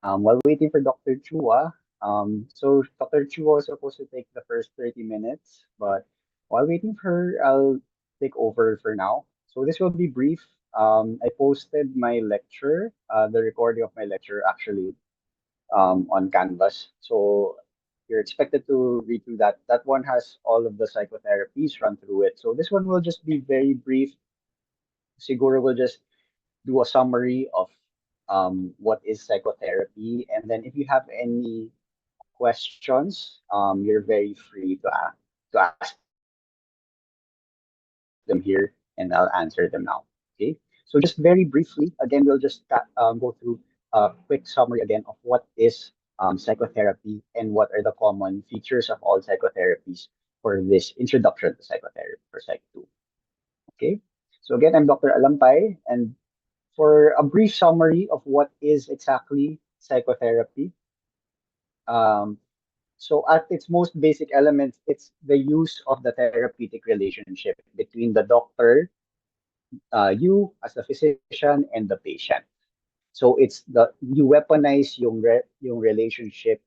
While waiting for Dr. Chua, so Dr. Chua was supposed to take the first 30 minutes, but while waiting for her, I'll take over for now. So this will be brief. I posted my lecture, the recording of my lecture actually, on Canvas. So you're expected to read through that. That one has all of the psychotherapies run through it. So this one will just be very brief. Siguro will just do a summary of what is psychotherapy, and then if you have any questions, you're very free to ask them here, and I'll answer them now. Okay. So just very briefly, again, we'll just go through a quick summary again of what is psychotherapy and what are the common features of all psychotherapies for this introduction to psychotherapy for Psych 2. Okay. So again, I'm Dr. Alampay, and for a brief summary of what is exactly psychotherapy, um, so at its most basic elements, it's the use of the therapeutic relationship between the doctor, you as the physician, and the patient. So it's the you weaponize yung relationship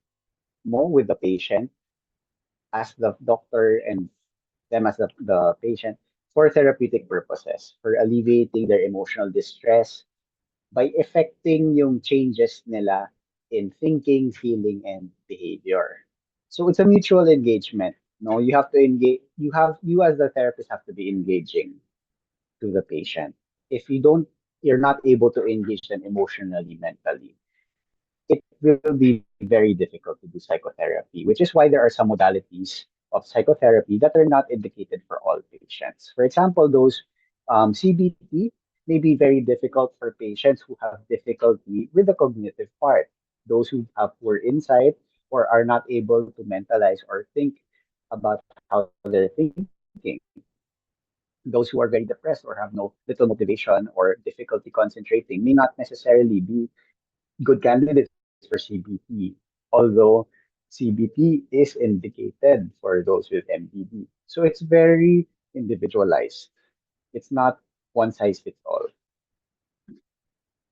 mo with the patient as the doctor and them as the patient for therapeutic purposes, for alleviating their emotional distress by affecting yung changes nila in thinking, feeling, and behavior. So it's a mutual engagement. No, you have to engage. You as the therapist have to be engaging to the patient. If you don't, you're not able to engage them emotionally, mentally. It will be very difficult to do psychotherapy, which is why there are some modalities of psychotherapy that are not indicated for all patients. For example, those CBT may be very difficult for patients who have difficulty with the cognitive part, those who have poor insight or are not able to mentalize or think about how they're thinking. Those who are very depressed or have no little motivation or difficulty concentrating may not necessarily be good candidates for CBT, although CBT is indicated for those with MDD. So it's very individualized. It's not one size fits all.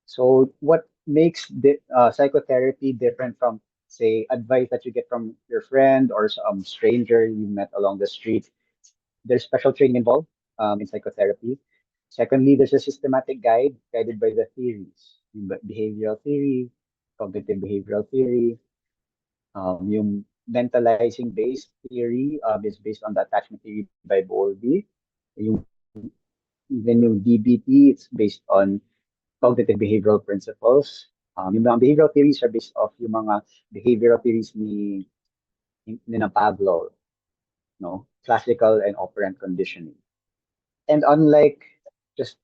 So what makes psychotherapy different from, say, advice that you get from your friend or some stranger you met along the street? There's special training involved in psychotherapy. Secondly, there's a systematic guide guided by the theories, yung behavioral theory, cognitive behavioral theory, yung mentalizing based theory is based on the attachment theory by Bowlby. Yung, even yung DBT, it's based on cognitive behavioral principles. Yung mga behavioral theories are based off yung mga behavioral theories ni na Pavlov, no? Classical and operant conditioning. And unlike just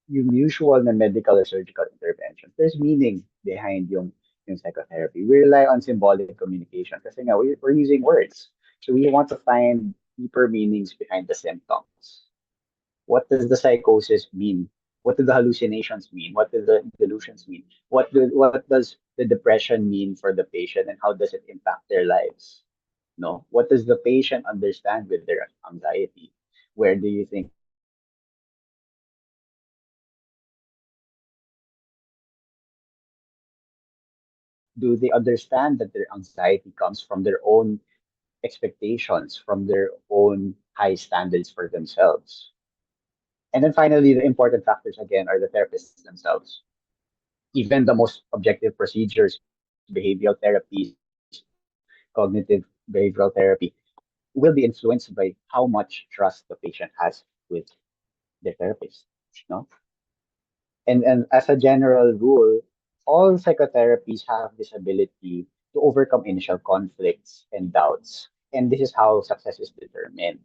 yung usual na medical or surgical intervention, there's meaning behind yung psychotherapy. We rely on symbolic communication kasi nga we're using words. So we want to find deeper meanings behind the symptoms. What does the psychosis mean? What do the hallucinations mean? What do the delusions mean? What does the depression mean for the patient and how does it impact their lives? No, what does the patient understand with their anxiety? Where do you think it comes from? Do they understand that their anxiety comes from their own expectations, from their own high standards for themselves? And then finally, the important factors again are the therapists themselves. Even the most objective procedures, behavioral therapies, cognitive behavioral therapy, will be influenced by how much trust the patient has with their therapist. No? And as a general rule, all psychotherapies have this ability to overcome initial conflicts and doubts. And this is how success is determined.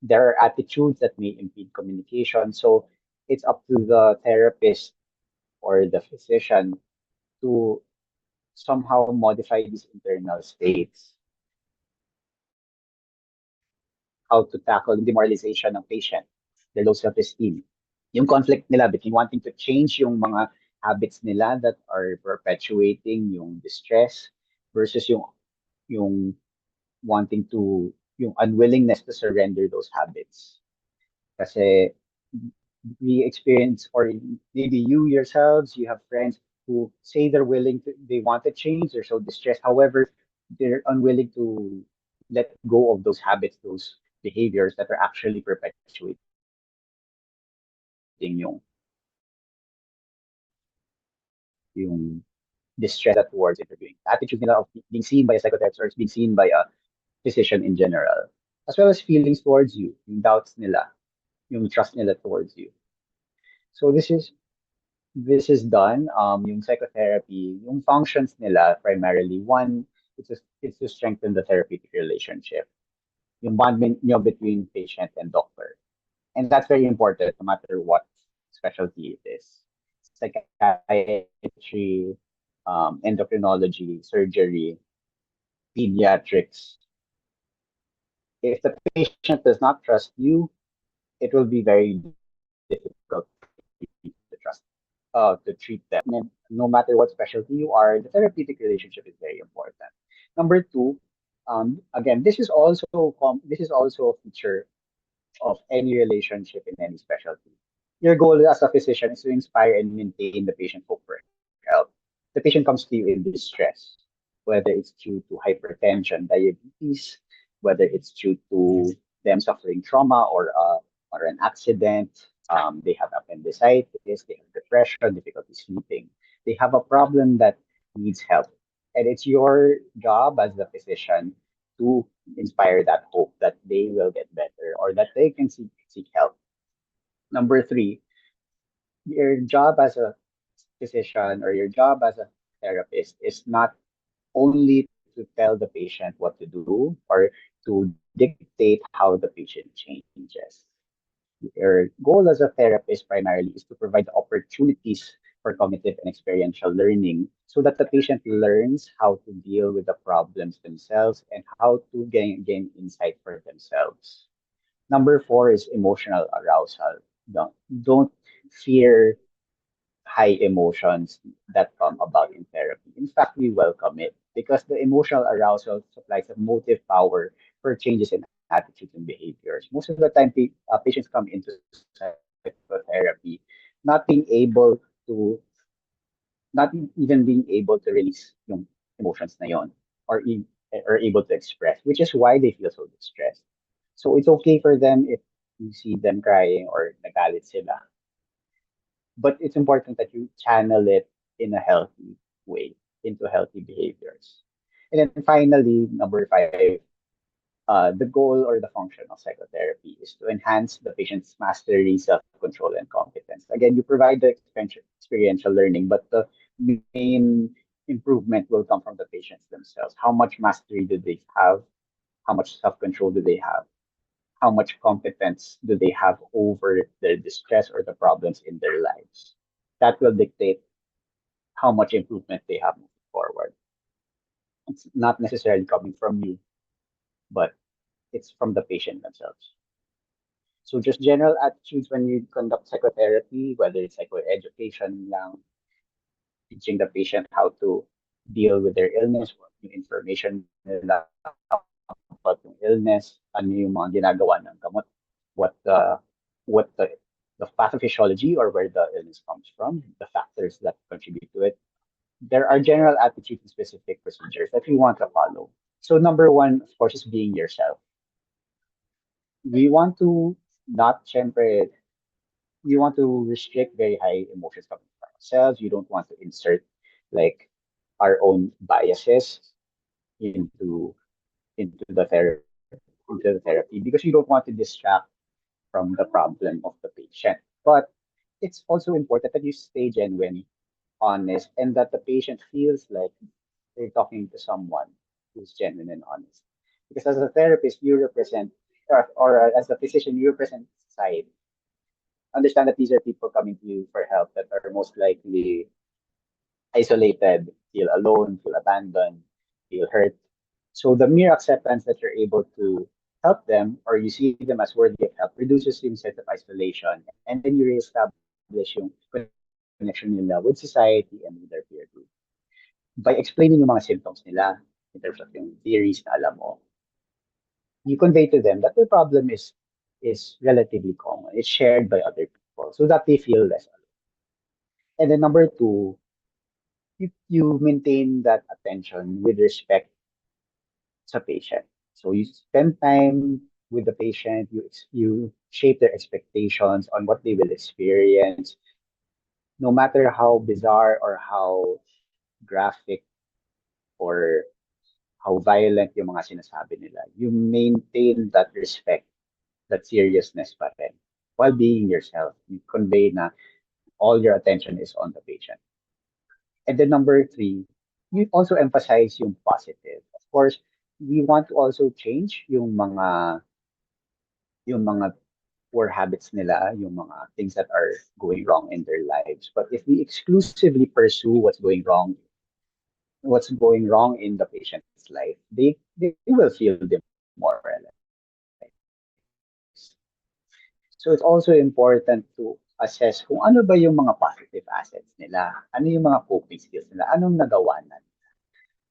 There are attitudes that may impede communication. So it's up to the therapist or the physician to somehow modify these internal states, how to tackle demoralization ng patient, their low self-esteem, yung conflict nila between wanting to change yung mga habits nila that are perpetuating yung distress versus yung wanting to yung unwillingness to surrender those habits. Kasi we experience, or maybe you yourselves, you have friends who say they want to change, they're so distressed. However, they're unwilling to let go of those habits, those behaviors that are actually perpetuating yung distress that towards interviewing. Attitude nila of being seen by a psychotherapist or being seen by a physician in general, as well as feelings towards you, yung doubts nila, yung trust nila towards you. So this is done. Yung psychotherapy, yung functions nila primarily, one, it's to strengthen the therapeutic relationship, yung bonding nyo between patient and doctor. And that's very important no matter what specialty it is. Psychiatry, endocrinology, surgery, pediatrics. If the patient does not trust you, it will be very difficult to trust to treat them. And no matter what specialty you are, the therapeutic relationship is very important. Number two, again, this is also a feature of any relationship in any specialty. Your goal as a physician is to inspire and maintain the patient hope for help. The patient comes to you in distress, whether it's due to hypertension, diabetes, whether it's due to them suffering trauma or an accident. They have appendicitis, they have depression, difficulty sleeping. They have a problem that needs help. And it's your job as the physician to inspire that hope that they will get better or that they can seek help. Number three, your job as a physician or your job as a therapist is not only to tell the patient what to do or to dictate how the patient changes. Your goal as a therapist primarily is to provide opportunities for cognitive and experiential learning so that the patient learns how to deal with the problems themselves and how to gain insight for themselves. Number four is emotional arousal. Don't fear high emotions that come about in therapy. In fact, we welcome it because the emotional arousal supplies a motive power for changes in attitudes and behaviors. Most of the time, patients come into psychotherapy not being able to, not even being able to release yung emotions na yon or, or able to express, which is why they feel so distressed. So it's okay for them if you see them crying or nagalit sila, but it's important that you channel it in a healthy way into healthy behaviors. And then finally, number five, the goal or the function of psychotherapy is to enhance the patient's mastery, self-control, and competence. Again, you provide the experiential learning, but the main improvement will come from the patients themselves. How much mastery do they have? How much self-control do they have? How much competence do they have over the distress or the problems in their lives? That will dictate how much improvement they have moving forward. It's not necessarily coming from you, but it's from the patient themselves. So just general attitudes when you conduct psychotherapy, whether it's psychoeducation lang, teaching the patient how to deal with their illness, what yung information nila about yung illness, ano yung mga ginagawa ng gamot, what the pathophysiology or where the illness comes from, the factors that contribute to it. There are general attitude and specific procedures that we want to follow. So number one, of course, is being yourself. We want to not syempre, we want to restrict very high emotions coming from ourselves. You don't want to insert like our own biases into into the therapy into the therapy because you don't want to distract from the problem of the patient. But it's also important that you stay genuine, honest, and that the patient feels like they're talking to someone who's genuine and honest. Because as a therapist, you represent, or as a physician, you represent society. Understand that these are people coming to you for help that are most likely isolated, feel alone, feel abandoned, feel hurt. So the mere acceptance that you're able to help them or you see them as worthy of help reduces yung sense of isolation and then you reestablish yung connection nila with society and with their peer group. By explaining yung mga symptoms nila in terms of yung theories na alam mo, you convey to them that the problem is relatively common. It's shared by other people so that they feel less alone. And then number two, you maintain that attention with respect sa patient. So you spend time with the patient, you shape their expectations on what they will experience, no matter how bizarre or how graphic or how violent yung mga sinasabi nila. You maintain that respect, that seriousness pa rin, while being yourself. You convey na all your attention is on the patient. And then number three, you also emphasize yung positive. Of course, we want to also change yung mga poor habits nila, yung mga things that are going wrong in their lives. But if we exclusively pursue what's going wrong in the patient's life, they will feel demoralized. So it's also important to assess kung ano ba yung mga positive assets nila, ano yung mga coping skills nila, anong nagawa na.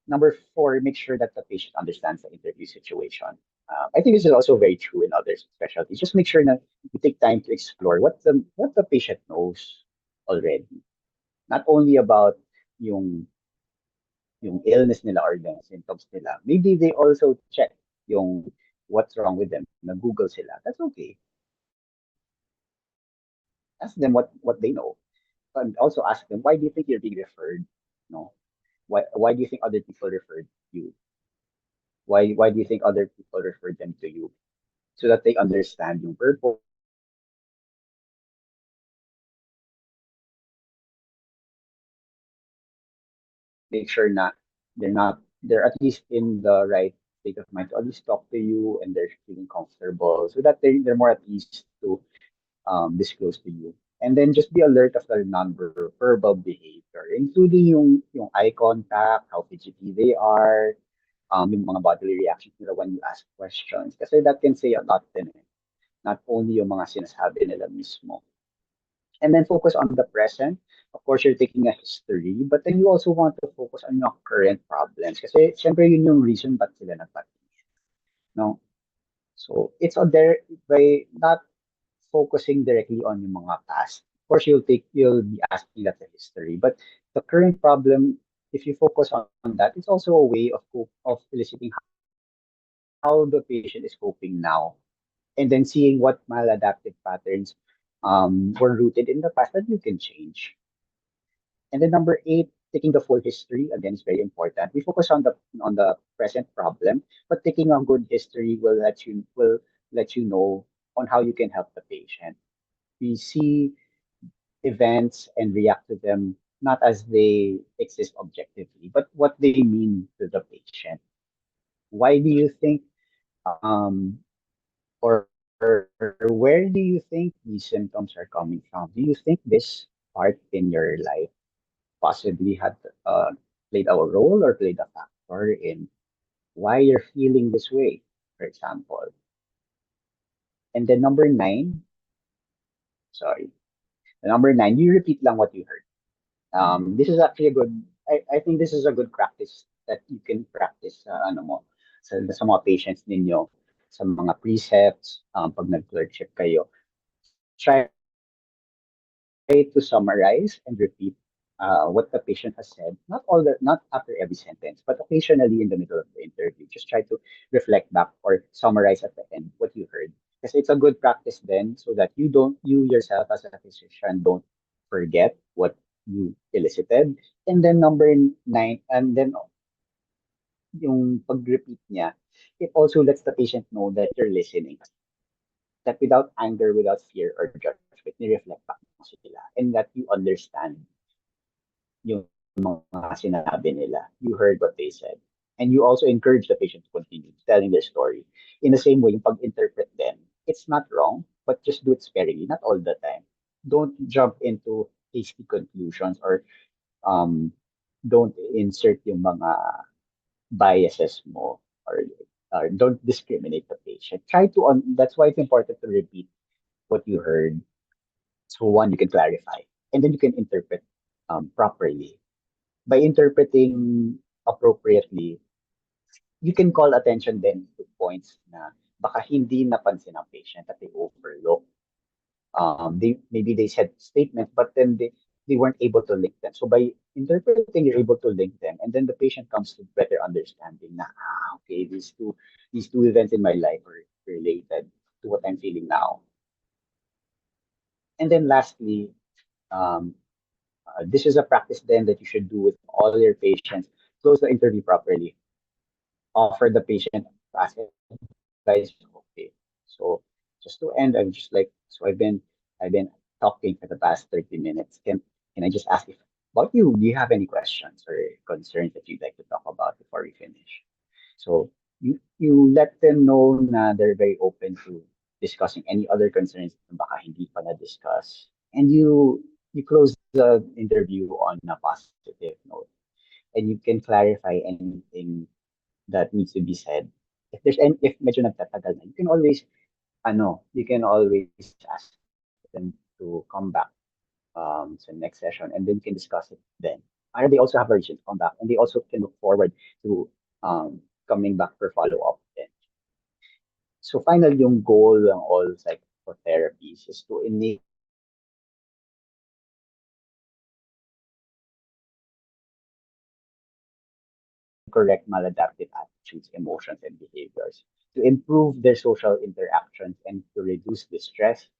Number four, make sure that the patient understands the interview situation. I think this is also very true in other specialties. Just make sure that you take time to explore what the patient knows already. Not only about yung yung illness nila or the symptoms nila. Maybe they also check yung what's wrong with them. Na-Google sila. That's okay. Ask them what they know. And also ask them, why do you think you're being referred? No? Why do you think other people referred you? Why do you think other people referred them to you? So that they understand yung purpose, make sure na they're at least in the right state of mind to at least talk to you and they're feeling comfortable so that they're more at ease to disclose to you. And then just be alert of their non-verbal behavior, including yung eye contact, how fidgety they are, yung mga bodily reactions nila when you ask questions. Kasi that can say a lot din eh. Not only yung mga sinasabi nila mismo. And then focus on the present. Of course, you're taking a history, but then you also want to focus on your current problems. Kasi syempre yun yung reason ba't sila nagpatingin. No? So it's on there by not focusing directly on yung mga past. Of course, you'll be asking that the history, but the current problem, if you focus on that, it's also a way of eliciting how the patient is coping now, and then seeing what maladaptive patterns were rooted in the past that you can change. And then number eight, taking the full history again is very important. We focus on the present problem, but taking a good history will let you know on how you can help the patient. We see events and react to them not as they exist objectively, but what they mean to the patient. Why do you think, um, or where do you think these symptoms are coming from? Do you think this part in your life possibly had played a role or played a factor in why you're feeling this way, for example? And then number nine, sorry, number nine, you repeat lang what you heard. This is actually a good, I think this is a good practice that you can practice ano mo, sa mga patients ninyo, sa mga precepts, pag nag-clerkship kayo. Try to summarize and repeat what the patient has said, not after every sentence, but occasionally in the middle of the interview. Just try to reflect back or summarize at the end what you heard. Because it's a good practice then so that you yourself as a physician don't forget what you elicited. And then number nine, and then yung pag-repeat niya, it also lets the patient know that you're listening. That without anger, without fear or judgment, ni-reflect back mo sila. And that you understand yung mga sinabi nila. You heard what they said. And you also encourage the patient to continue telling their story. In the same way, yung pag-interpret them, it's not wrong, but just do it sparingly, not all the time. Don't jump into hasty conclusions or um, don't insert yung mga biases mo or don't discriminate the patient. That's why it's important to repeat what you heard. So one, you can clarify, and then you can interpret properly. By interpreting appropriately, you can call attention then to points na baka hindi napansin ng patient that they overlook. Maybe they said statement, but then they weren't able to link them. So by interpreting, you're able to link them, and then the patient comes to better understanding na, okay, these two events in my life are related to what I'm feeling now. And then lastly, um, this is a practice then that you should do with all your patients. Close the interview properly. Offer the patient to ask advice. Okay. So just to end, I'm just like, so I've been talking for the past 30 minutes. Can I just ask if about you, do you have any questions or concerns that you'd like to talk about before we finish? So you let them know na they're very open to discussing any other concerns na baka hindi pa na-discuss. And you close the interview on a positive note. And you can clarify anything that needs to be said. If medyo nagtatagal na, you can always ask them to come back sa next session, and then you can discuss it then. And they also have a reason to come back, and they also can look forward to coming back for follow-up then. So final yung goal ng all psychotherapies is to enable correct maladaptive attitudes, emotions, and behaviors, to improve their social interactions, and to reduce distress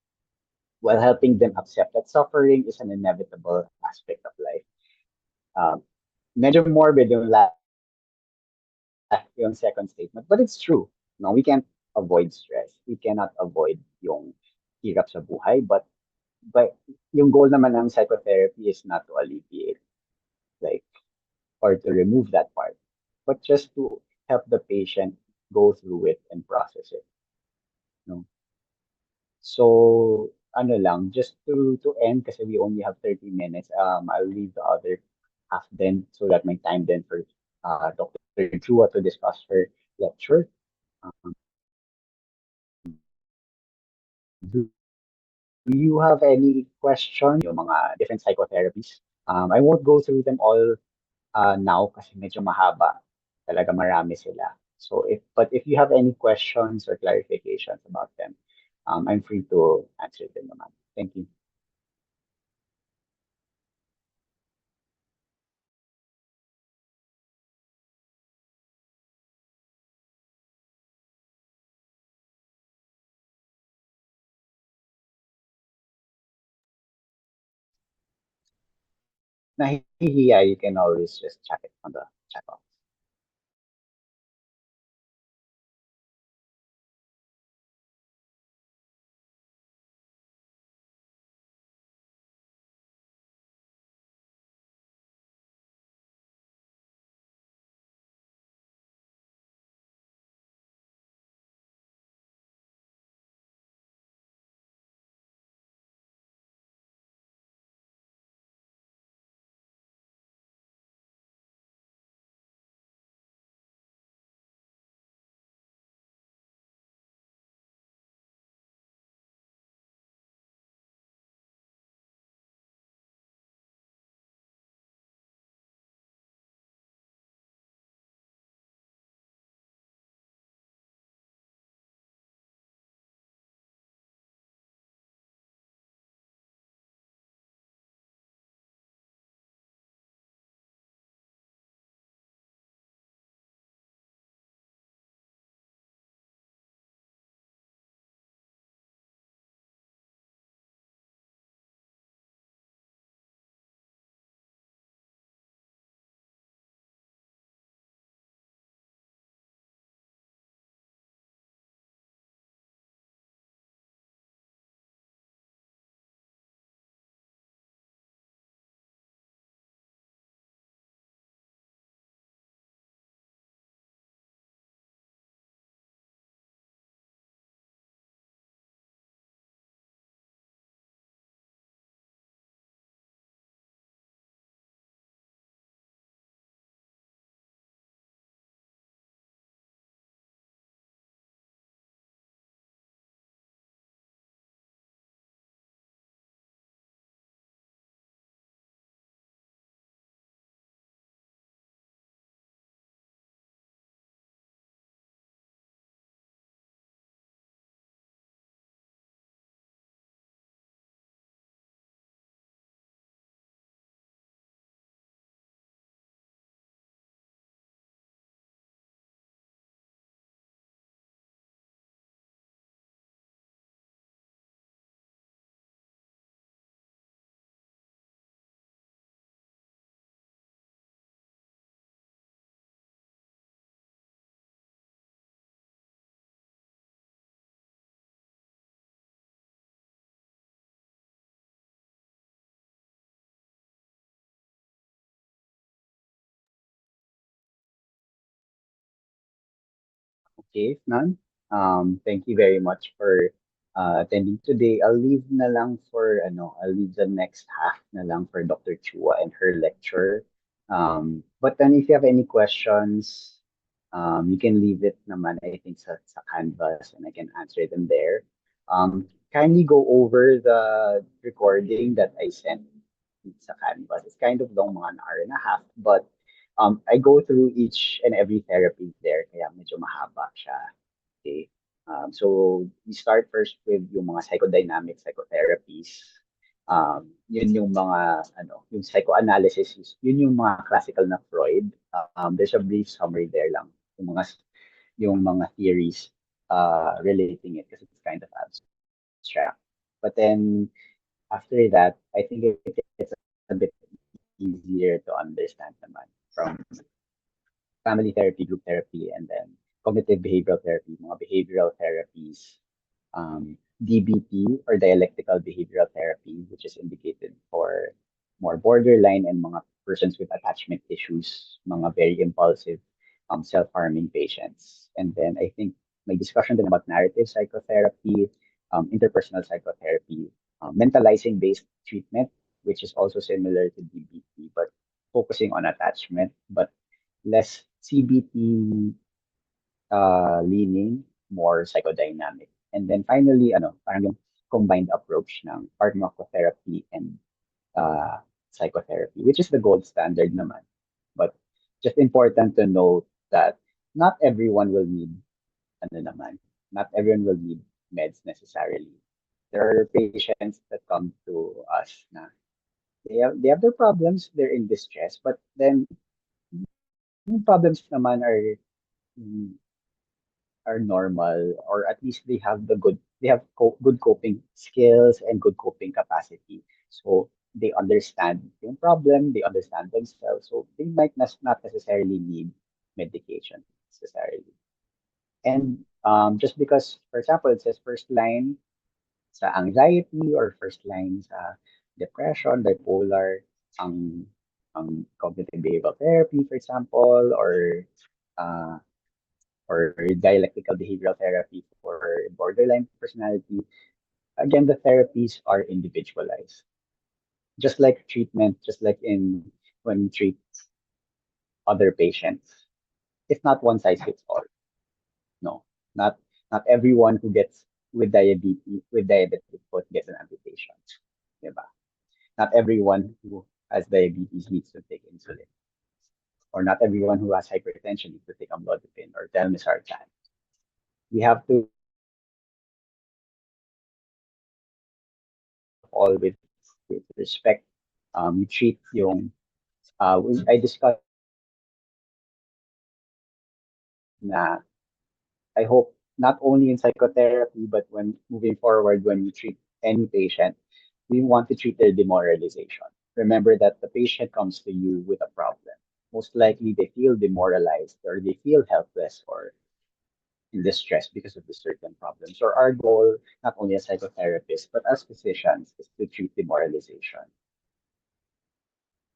while helping them accept that suffering is an inevitable aspect of life. Um, Medyo morbid yung second statement, but it's true. No, we can't avoid stress. We cannot avoid yung hirap sa buhay, but yung goal naman ng psychotherapy is not to alleviate like or to remove that part, but just to help the patient go through it and process it. No? So, ano lang, just to end, kasi we only have 30 minutes, I'll leave the other half then so that may time then for Dr. Chua to discuss her lecture. Um, do you have any question? Yung mga different psychotherapies. I won't go through them all now kasi medyo mahaba. Talaga marami sila. So if you have any questions or clarifications about them, I'm free to answer them naman. Thank you. Nahihiya, you can always just check it on the chat box. Okay, if none, thank you very much for attending today. I'll leave na lang for I'll leave the next half na lang for Dr. Chua and her lecture. But then if you have any questions, you can leave it naman I think sa Canvas and I can answer them there. Kindly go over the recording that I sent sa Canvas. It's kind of long, mga an hour and a half, but I go through each and every therapy there, kaya medyo mahaba siya. Okay. So we start first with yung mga psychodynamic psychotherapies. Yun yung mga yung psychoanalysis, yun yung mga classical na Freud. There's a brief summary there lang yung mga theories relating it because it's kind of abstract. But then after that, I think it gets a bit easier to understand naman from family therapy, group therapy, and then cognitive behavioral therapy, mga behavioral therapies, DBT or dialectical behavioral therapy, which is indicated for more borderline and mga persons with attachment issues, mga very impulsive, self-harming patients. And then I think may discussion din about narrative psychotherapy, interpersonal psychotherapy, mentalizing based treatment, which is also similar to DBT, but focusing on attachment, but less CBT leaning, more psychodynamic. And then finally, parang yung combined approach ng pharmacotherapy and uh, psychotherapy, which is the gold standard naman. But just important to note that not everyone will need not everyone will need meds necessarily. There are patients that come to us na they have their problems, they're in distress, but then yung problems naman mm, are normal, or at least they have good coping skills and good coping capacity. So they understand yung problem, they understand themselves, so they might not necessarily need medication necessarily. And just because, for example, it says first line sa anxiety or first line sa depression, bipolar, ang cognitive behavioral therapy, for example, uh, or dialectical behavioral therapy for borderline personality, again, the therapies are individualized. Just like treatment, just like in when we treat other patients, it's not one size fits all. No, not not everyone who gets with diabetic foot gets an amputation. Diba? Not everyone who has diabetes needs to take insulin, or not everyone who has hypertension needs to take amlodipine or telmisartan. We have to all with respect. We treat yung I discussed na I hope not only in psychotherapy but when moving forward when we treat any patient, we want to treat their demoralization. Remember that the patient comes to you with a problem. Most likely they feel demoralized or they feel helpless or in distress because of the certain problems. So our goal, not only as psychotherapists, but as physicians, is to treat demoralization.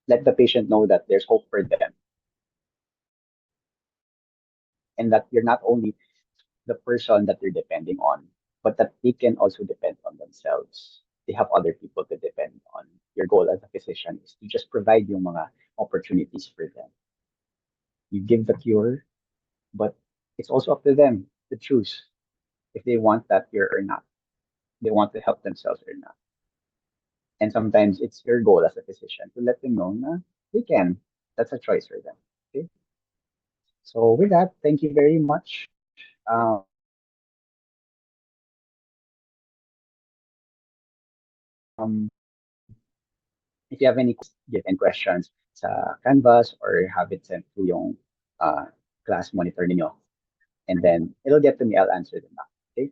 Let the patient know that there's hope for them and that you're not only the person that they're depending on, but that they can also depend on themselves. They have other people to depend on. Your goal as a physician is to just provide yung mga opportunities for them. You give the cure, but it's also up to them to choose if they want that cure or not. They want to help themselves or not. And sometimes it's your goal as a physician to let them know na they can. That's a choice for them. Okay. So with that, thank you very much. Um, if you have any questions sa Canvas or have it sent to yung uh, class monitor ninyo, and then it'll get to me, I'll answer them back. Okay?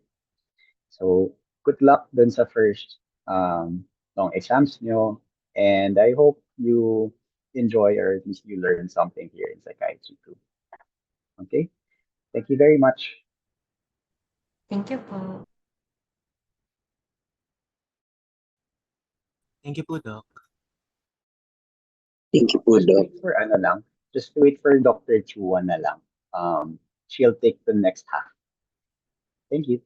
So, good luck dun sa first long exams nyo, and I hope you enjoy or at least you learn something here in psychiatry too. Okay? Thank you very much. Thank you po. Thank you po, Doc. Thank you po, Just Doc. wait for Dr. Chua na lang. She'll take the next half. Thank you.